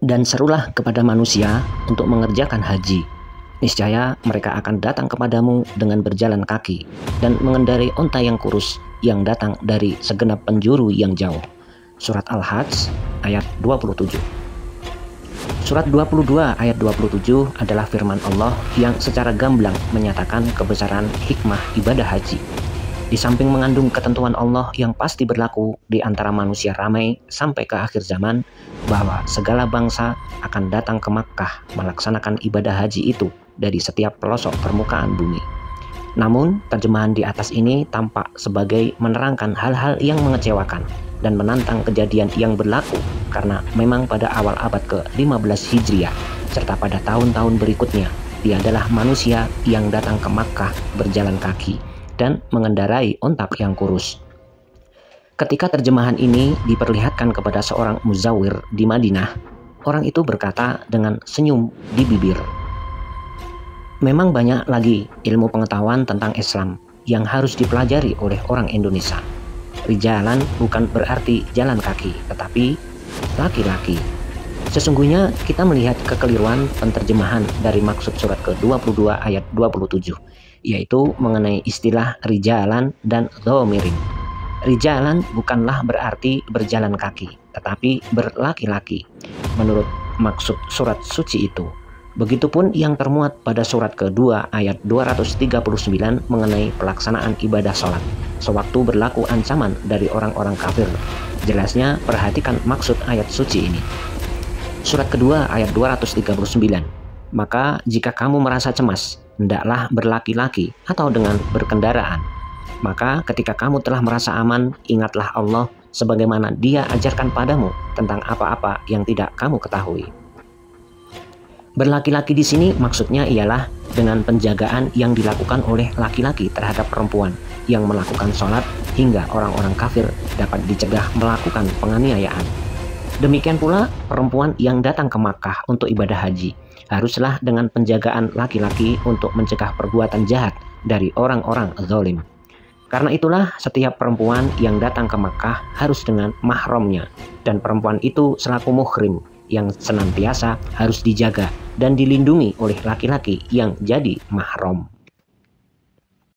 Dan serulah kepada manusia untuk mengerjakan haji. Niscaya mereka akan datang kepadamu dengan berjalan kaki dan mengendarai onta yang kurus yang datang dari segenap penjuru yang jauh. Surat Al-Hajj ayat 27. Surat 22 ayat 27 adalah firman Allah yang secara gamblang menyatakan kebesaran hikmah ibadah haji. Di samping mengandung ketentuan Allah yang pasti berlaku di antara manusia ramai sampai ke akhir zaman, bahwa segala bangsa akan datang ke Makkah melaksanakan ibadah haji itu dari setiap pelosok permukaan bumi. Namun, terjemahan di atas ini tampak sebagai menerangkan hal-hal yang mengecewakan dan menantang kejadian yang berlaku karena memang pada awal abad ke-15 Hijriah serta pada tahun-tahun berikutnya, dia adalah manusia yang datang ke Makkah berjalan kaki dan mengendarai onta yang kurus. Ketika terjemahan ini diperlihatkan kepada seorang muzawir di Madinah, orang itu berkata dengan senyum di bibir, "Memang banyak lagi ilmu pengetahuan tentang Islam yang harus dipelajari oleh orang Indonesia. Rijalan bukan berarti jalan kaki, tetapi laki-laki." Sesungguhnya kita melihat kekeliruan penterjemahan dari maksud surat ke-22 ayat 27, yaitu mengenai istilah rijalan dan dhamirin. Rijalan bukanlah berarti berjalan kaki, tetapi berlaki-laki, menurut maksud surat suci itu. Begitupun yang termuat pada surat kedua ayat 239 mengenai pelaksanaan ibadah sholat, sewaktu berlaku ancaman dari orang-orang kafir. Jelasnya perhatikan maksud ayat suci ini. Surat kedua ayat 239. Maka jika kamu merasa cemas, hendaklah berlaki-laki atau dengan berkendaraan. Maka ketika kamu telah merasa aman, ingatlah Allah sebagaimana Dia ajarkan padamu tentang apa-apa yang tidak kamu ketahui. Berlaki-laki di sini maksudnya ialah dengan penjagaan yang dilakukan oleh laki-laki terhadap perempuan yang melakukan sholat hingga orang-orang kafir dapat dicegah melakukan penganiayaan. Demikian pula perempuan yang datang ke Makkah untuk ibadah haji haruslah dengan penjagaan laki-laki untuk mencegah perbuatan jahat dari orang-orang zalim. Karena itulah setiap perempuan yang datang ke Makkah harus dengan mahramnya, dan perempuan itu selaku muhrim yang senantiasa harus dijaga dan dilindungi oleh laki-laki yang jadi mahram.